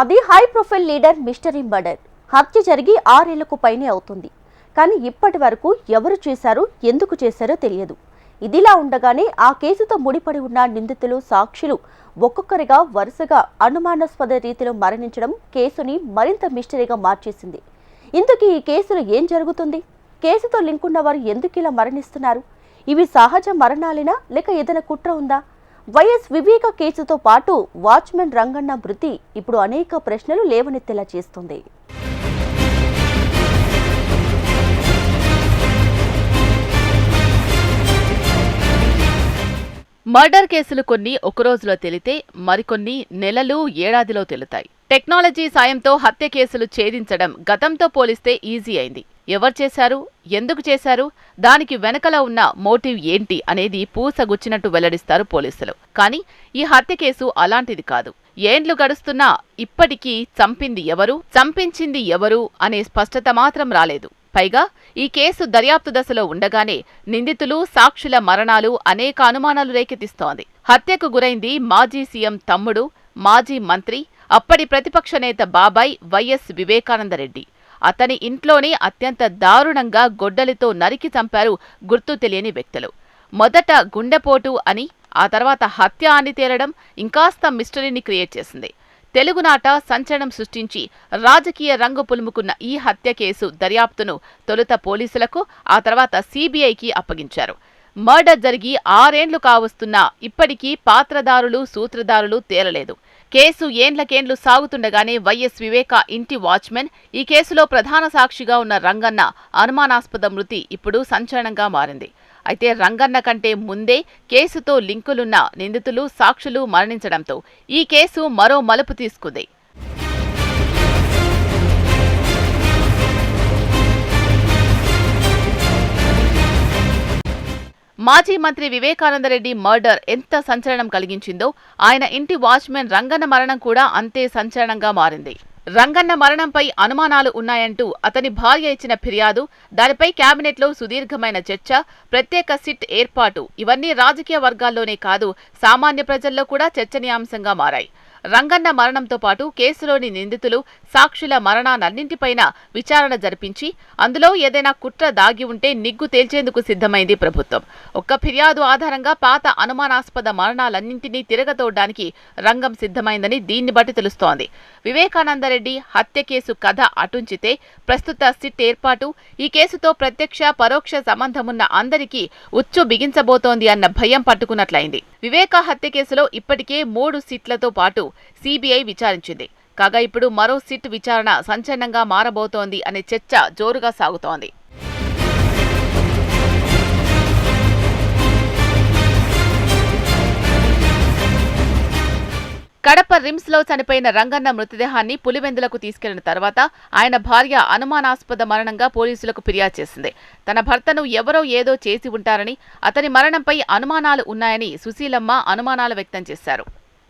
అది high profile leader mystery murder. హత్య జరిగి 6 ఏళ్లకు పైనే అవుతుంది. కానీ ఇప్పటి వరకు ఎవరు చేశారో ఎందుకు చేశారో తెలియదు. ఇదిలా ఉండగానే ఆ కేసుతో ముడిపడి ఉన్న నిందితులు సాక్షులు ఒక్కొక్కరిగా వరుసగా అనుమానాస్పద రీతిలో మరణించడం కేసుని మరింత మిస్టరీగా మార్చేసింది. ఇందుకు ఈ కేసులో ఏం జరుగుతుంది? కేసుతో లింక్ ఉన్న వారు ఎందుకు ఇలా మరణిస్తున్నారు? ఇవి సహజ మరణాలేనా లేక ఏదైనా కుట్ర ఉందా? వైఎస్ వివేక కేసుతో పాటు వాచ్మెన్ రంగన్న మృతి ఇప్పుడు అనేక ప్రశ్నలు లేవనెత్తేలా చేస్తుంది. మర్డర్ కేసులు కొన్ని ఒక రోజులో తేలితే మరికొన్ని నెలలు, ఏడాదిలో తేలుతాయి. టెక్నాలజీ సాయంతో హత్య కేసులు ఛేదించడం గతంతో పోలిస్తే ఈజీ అయింది. ఎవరు చేశారు, ఎందుకు చేశారు, దానికి వెనకల ఉన్న మోటివ్ ఏంటి అనేది పూసగుచ్చినట్టు వెల్లడిస్తారు పోలీసులు. కానీ ఈ హత్య కేసు అలాంటిది కాదు. ఏండ్లు గడుస్తున్నా ఇప్పటికీ చంపింది ఎవరు, చంపించింది ఎవరు అనే స్పష్టత మాత్రం రాలేదు. పైగా ఈ కేసు దర్యాప్తు దశలో ఉండగానే నిందితులు, సాక్షుల మరణాలు అనేక అనుమానాలు రేకెత్తిస్తోంది. హత్యకు గురైంది మాజీ సీఎం తమ్ముడు, మాజీ మంత్రి, అప్పటి ప్రతిపక్ష నేత బాబాయ్ వైఎస్ వివేకానందరెడ్డి. అతని ఇంట్లోనే అత్యంత దారుణంగా గొడ్డలితో నరికి చంపారు గుర్తు తెలియని వ్యక్తులు. మొదట గుండెపోటు అని, ఆ తర్వాత హత్య అని తేలడం ఇంకాస్త మిస్టరీని క్రియేట్ చేసింది. తెలుగునాట సంచలనం సృష్టించి రాజకీయ రంగు పులుముకున్న ఈ హత్య కేసు దర్యాప్తును తొలుత పోలీసులకు, ఆ తర్వాత సీబీఐకి అప్పగించారు. మర్డర్ జరిగి 6 ఏళ్లు కావస్తున్నా ఇప్పటికీ పాత్రదారులు, సూత్రధారులు తేలలేదు. కేసు ఏండ్లకేండ్లు సాగుతుండగానే వైఎస్ వివేక ఇంటి వాచ్మెన్, ఈ కేసులో ప్రధాన సాక్షిగా ఉన్న రంగన్న అనుమానాస్పద మృతి ఇప్పుడు సంచలనంగా మారింది. అయితే రంగన్న కంటే ముందే కేసుతో లింకులున్న నిందితులు, సాక్షులు మరణించడంతో ఈ కేసు మరో మలుపు తీసుకుంది. మాజీ మంత్రి వివేకానందరెడ్డి మర్డర్ ఎంత సంచలనం కలిగించిందో ఆయన ఇంటి వాచ్మెన్ రంగన్న మరణం కూడా అంతే సంచలనంగా మారింది. రంగన్న మరణంపై అనుమానాలు ఉన్నాయంటూ అతని భార్య ఇచ్చిన ఫిర్యాదు, దానిపై కేబినెట్లో సుదీర్ఘమైన చర్చ, ప్రత్యేక సిట్ ఏర్పాటు ఇవన్నీ రాజకీయ వర్గాల్లోనే కాదు సామాన్య ప్రజల్లో కూడా చర్చనీయాంశంగా మారాయి. రంగన్న మరణంతో పాటు కేసులోని నిందితులు, సాక్షుల మరణాలన్నింటిపైన విచారణ జరిపించి అందులో ఏదైనా కుట్ర దాగి ఉంటే నిగ్గు తేల్చేందుకు సిద్ధమైంది ప్రభుత్వం. ఒక్క ఫిర్యాదు ఆధారంగా పాత అనుమానాస్పద మరణాలన్నింటినీ తిరగతోడ్డానికి రంగం సిద్ధమైందని దీన్ని బట్టి తెలుస్తోంది. వివేకానందరెడ్డి హత్య కేసు కథ అటుంచితే ప్రస్తుత సిట్ ఏర్పాటు ఈ కేసుతో ప్రత్యక్ష, పరోక్ష సంబంధమున్న అందరికీ ఉచ్చు బిగించబోతోంది అన్న భయం పట్టుకున్నట్లయింది. వివేక హత్య కేసులో ఇప్పటికే 3 సిట్లతో పాటు సీబీఐ విచారించింది. కాగా ఇప్పుడు మరో సిట్ విచారణ సంచలనంగా మారబోతోంది అనే చర్చ జోరుగా సాగుతోంది. కడప రిమ్స్ లో చనిపోయిన రంగన్న మృతదేహాన్ని పులివెందులకు తీసుకెళ్లిన తర్వాత ఆయన భార్య అనుమానాస్పద మరణంగా పోలీసులకు ఫిర్యాదు చేసింది. తన భర్తను ఎవరో ఏదో చేసి ఉంటారని, అతని మరణంపై అనుమానాలు ఉన్నాయని సుశీలమ్మ అనుమానాలు వ్యక్తం చేశారు.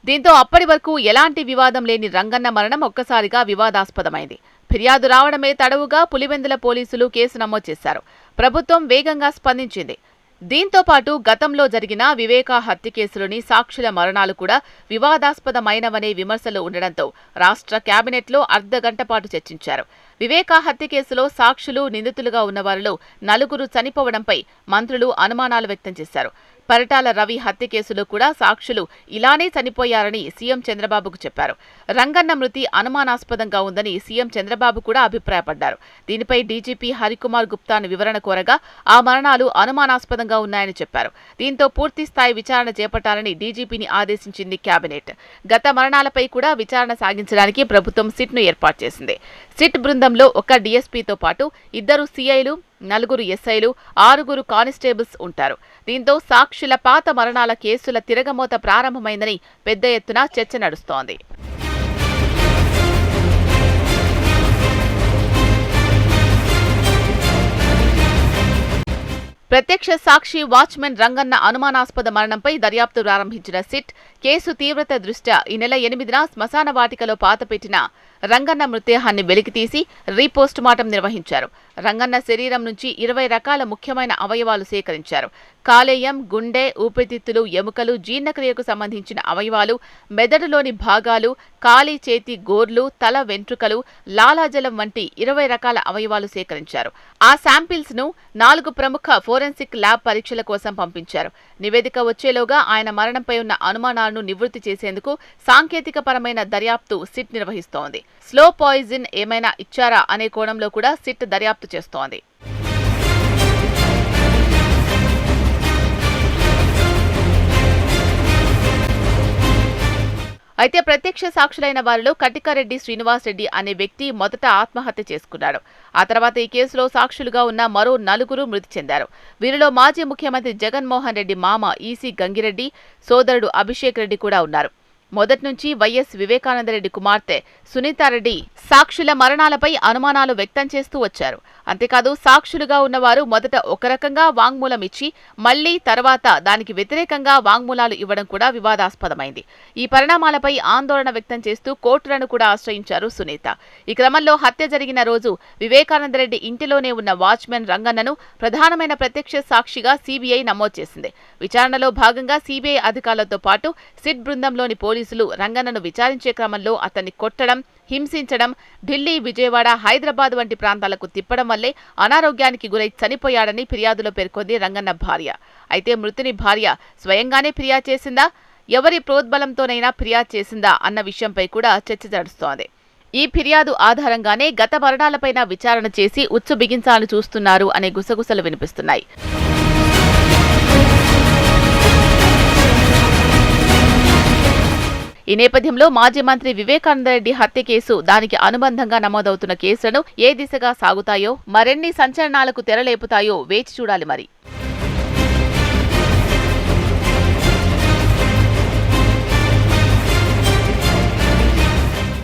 దీంతో అప్పటి వరకు ఎలాంటి వివాదం లేని రంగన్న మరణం ఒక్కసారిగా వివాదాస్పదమైంది. ఫిర్యాదు రావడమే తడవుగా పులివెందుల పోలీసులు కేసు నమోదు చేశారు. ప్రభుత్వం వేగంగా స్పందించింది. దీంతో పాటు గతంలో జరిగిన వివేక హత్య కేసులోని సాక్షుల మరణాలు కూడా వివాదాస్పదమైనవనే విమర్శలు ఉండడంతో రాష్ట్ర కేబినెట్లో అర్ధగంట పాటు చర్చించారు. వివేక హత్య కేసులో సాక్షులు, నిందితులుగా ఉన్నవారిలో 4 చనిపోవడంపై మంత్రులు అనుమానాలు వ్యక్తం చేశారు. పరిటాల రవి హత్య కేసులో కూడా సాక్షులు ఇలానే చనిపోయారని సీఎం చంద్రబాబుకు చెప్పారు. రంగన్న మృతి అనుమానాస్పదంగా ఉందని సీఎం చంద్రబాబు కూడా అభిప్రాయపడ్డారు. దీనిపై డీజీపీ హరికుమార్ గుప్తాను వివరణ కోరగా ఆ మరణాలు అనుమానాస్పదంగా ఉన్నాయని చెప్పారు. దీంతో పూర్తిస్థాయి విచారణ చేపట్టాలని డీజీపీని ఆదేశించింది కేబినెట్. గత మరణాలపై కూడా విచారణ సాగించడానికి ప్రభుత్వం సిట్ను ఏర్పాటు చేసింది. సిట్ బృందంలో ఒక డీఎస్పీతో పాటు 2 సీఐలు, 4 ఎస్ఐలు, 6 కానిస్టేబుల్స్ ఉంటారు. దీంతో సాక్షుల పాత మరణాల కేసుల తిరగమోత ప్రారంభమైందని పెద్ద ఎత్తున చర్చ నడుస్తోంది. ప్రత్యక్ష సాక్షి వాచ్మెన్ రంగన్న అనుమానాస్పద మరణంపై దర్యాప్తు ప్రారంభించిన సిట్ కేసు తీవ్రత దృష్ట్యా ఈ నెల 8న శ్మశాన వాటికలో పాతపెట్టిన రంగన్న మృతదేహాన్ని వెలికితీసి రీపోస్ట్ మార్టం నిర్వహించారు. రంగన్న శరీరం నుంచి 20 రకాల ముఖ్యమైన అవయవాలు సేకరించారు. కాలేయం, గుండె, ఊపిరితిత్తులు, ఎముకలు, జీర్ణక్రియకు సంబంధించిన అవయవాలు, మెదడులోని భాగాలు, కాలి చేతి గోర్లు, తల వెంట్రుకలు, లాలాజలం వంటి 20 రకాల అవయవాలు సేకరించారు. ఆ శాంపిల్స్ ను 4 ప్రముఖ ఫోరెన్సిక్ ల్యాబ్ పరీక్షల కోసం పంపించారు. నివేదిక వచ్చేలోగా ఆయన మరణంపై ఉన్న అనుమానాలను నివృత్తి చేసేందుకు సాంకేతికపరమైన దర్యాప్తు సిట్ నిర్వహిస్తోంది. స్లో పాయిజన్ ఏమైనా ఇచ్చారా అనే కోణంలో కూడా సిట్ దర్యాప్తు చేస్తోంది. అయితే ప్రత్యక్ష సాక్షులైన వారిలో కటికారెడ్డి శ్రీనివాస్ రెడ్డి అనే వ్యక్తి మొదట ఆత్మహత్య చేసుకున్నాడు. ఆ తర్వాత ఈ కేసులో సాక్షులుగా ఉన్న మరో 4 మృతి చెందారు. వీరిలో మాజీ ముఖ్యమంత్రి జగన్మోహన్ రెడ్డి మామ ఈసీ గంగిరెడ్డి, సోదరుడు అభిషేక్ రెడ్డి కూడా ఉన్నారు. మొదటి నుంచి వైఎస్ వివేకానందరెడ్డి కుమార్తె సునీతారెడ్డి సాక్షుల మరణాలపై అనుమానాలు వ్యక్తం చేస్తూ వచ్చారు. అంతేకాదు సాక్షులుగా ఉన్నవారు మొదట ఒక రకంగా వాంగ్మూలం ఇచ్చి మళ్లీ తర్వాత దానికి వ్యతిరేకంగా వాంగ్మూలాలు ఇవ్వడం కూడా వివాదాస్పదమైంది. ఈ పరిణామాలపై ఆందోళన వ్యక్తం చేస్తూ కోర్టులను కూడా ఆశ్రయించారు సునీత. ఈ క్రమంలో హత్య జరిగిన రోజు వివేకానందరెడ్డి ఇంటిలోనే ఉన్న వాచ్మెన్ రంగన్నను ప్రధానమైన ప్రత్యక్ష సాక్షిగా సీబీఐ నమోదు చేసింది. విచారణలో భాగంగా సీబీఐ అధికారులతో పాటు సిట్ బృందంలోని పోలీసులు రంగన్నను విచారించే క్రమంలో అతన్ని కొట్టడం, హింసించడం, ఢిల్లీ, విజయవాడ, హైదరాబాద్ వంటి ప్రాంతాలకు తిప్పడం వల్లే అనారోగ్యానికి గురై చనిపోయాడని ఫిర్యాదులో పేర్కొంది రంగన్న భార్య. అయితే మృతుని భార్య స్వయంగానే ఫిర్యాదు చేసిందా, ఎవరి ప్రోద్బలంతోనైనా ఫిర్యాదు చేసిందా అన్న విషయంపై కూడా చర్చ జరుస్తోంది. ఈ ఫిర్యాదు ఆధారంగానే గత మరణాలపైన విచారణ చేసి ఉచ్చు బిగించాలని చూస్తున్నారు అనే గుసగుసలు వినిపిస్తున్నాయి. ఈ నేపథ్యంలో మాజీ మంత్రి వివేకానందరెడ్డి హత్య కేసు, దానికి అనుబంధంగా నమోదవుతున్న కేసులను ఏ దిశగా సాగుతాయో, మరెన్ని సంచలనాలకు తెరలేపుతాయో వేచి చూడాలి మరి.